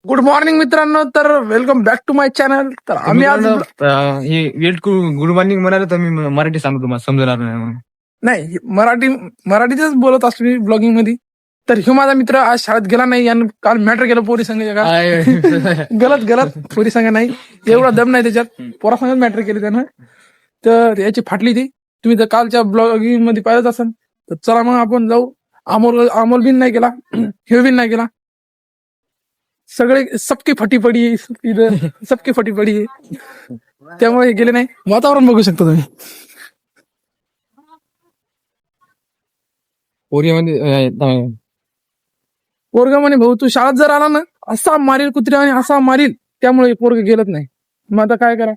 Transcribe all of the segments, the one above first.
Good morning मित्रांनो. तर welcome back to my channel. तर आम्ही आज हे वेट गुड मॉर्निंग म्हणाले तर मी मराठी सांगतो तुम्हाला समजणार नाही म्हणून. नाही मराठीतच बोलत असतो मी ब्लॉगिंग मध्ये. तर ह्यो माझा मित्र आज शाळेत गेला नाही. यानं काल मॅटर केलं पोरी संघ गलत पोरी संघ नाही, एवढा दम नाही त्याच्यात. पोरा संघ मॅटर केले त्यानं. तर याची फाटली ती. तुम्ही जर कालच्या ब्लॉगिंग मध्ये पाहिलंच असाल. तर चला मग आपण जाऊ. अमोल बिन नाही गेला, ह्यो बिन नाही गेला. सगळे सबकी फटी पडी इधर, सबकी फटी पडी आहे. त्यामुळे गेले नाही. वातावरण बघू शकता तुम्ही. पोरग म्हणे भाऊ तू शाळेत जर आला ना असा मारील कुत्र्या आणि असा मारील, त्यामुळे पोरग गेलत नाही. मग आता काय करा.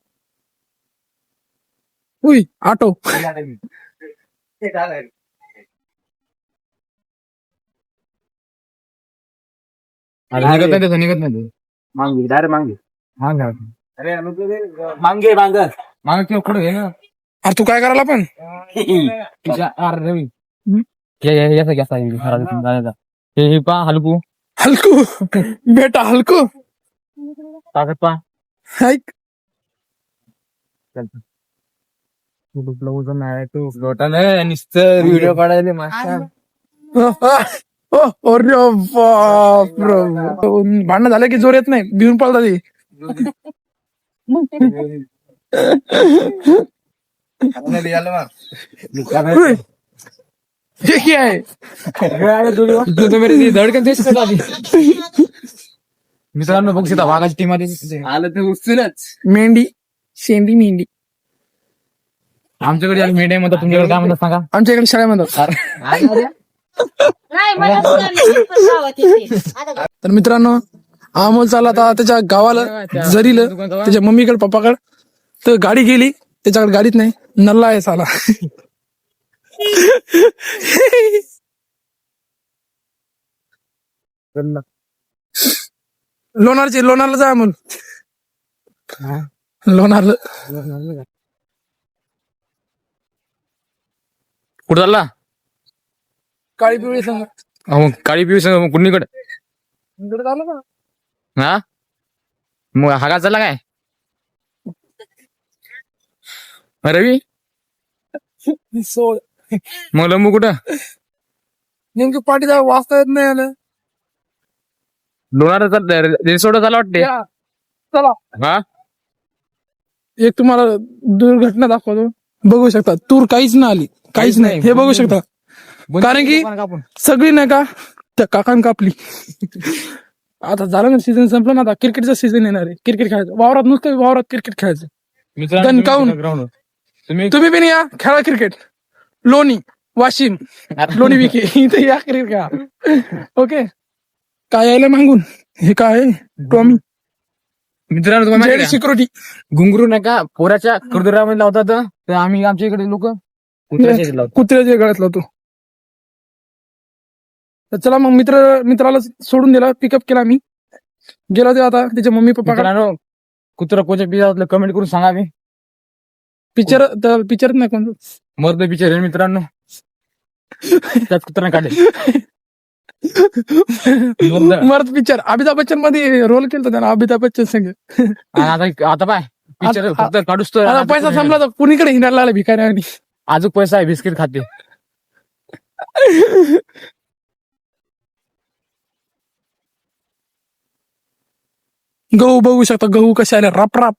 उई आटो निघत नाही मांगे डायरेक्ट मांगे अरे मांगे माग किंवा पुढे ना. अरे तू काय करायला पण रवी हे पा हलकू हलकू बेटा हलकू ताकद पा ऐक. लोटा नाही नुसतं व्हिडिओ काढायला मास्टर. अरे बाप, भांडणं झालं की जोर येत नाही, भिवून पळतात ते. हे काय आहे? मित्रांनो बघू शकता वाघाची टीम मध्ये आलं तर उचलच मेंढी मेंढी आमच्याकडे मीडियम म्हणतात, तुमच्याकडे काय म्हणतात सांगा. आमच्या इकडे शाळा म्हणतात. तर मित्रांनो अमोल चालला आता त्याच्या गावाला जरीलं, त्याच्या मम्मीकडे पप्पाकडे. तर गाडी गेली त्याच्याकडे, गाडीत नाही, नल्ला आहे साला. लोणारला जा अमोल, लोणारला. कुठं चालला? काळी पिवळी संग काळी पिऊ सांग कुणीकडे. इकडे झालं का? हा मग हा का चालला काय रवी? सोड. मग लंबू कुठं? नेमकी पाठी जा, वाचता येत नाही आलं. लोणार रिसोर्ट झाला वाटते. या, चला हा एक तुम्हाला दुर्घटना दाखवतो. बघू शकता तूर काहीच नाही आली, काहीच नाही. हे बघू शकता, कारण की सगळी नाही का त्या काकान कापली. आता झालं ना सीझन संपलं ना, आता क्रिकेटचं सीझन येणार आहे. क्रिकेट खेळायचं वावरात, नुसतं वावरात क्रिकेट खेळायचं. दणकावून तुम्ही पण या खेळा क्रिकेट. लोणी वाशिम लोणी विखे इथे या क्रिकेट खेळा. ओके. काय यायला मागून हे काय टॉमी मित्रांनो तुम्हाला सिक्युरिटी घुंगरू नाही का पोराच्या कुरदुरामध्ये लावतात, तर आम्ही आमच्या इकडे लोक कुत्र्याच्या गळ्यात लावतो. तर चला मग मित्राला सोडून दिला, पिकअप केला मी. गेला ते आता त्याच्या मम्मी पप्पा. कुत्रा कोच्या पिझ्झा कमेंट करून सांगा. मी पिक्चर नाही कोण मर्द पिक्चर मित्रांनो, त्यात कुत्रा काढले. मर्द पिक्चर अमिताभ बच्चन मध्ये रोल केला त्यानं, अमिताभ बच्चन संग. आता पाय पिक्चर फक्त काढूस तर आता पैसा संपला तर कुणीकडे हिंडायला लागला भिकारी. अजून पैसा आहे, बिस्किट खाते. गहू बघू शकता, गहू कसे आले राप राप.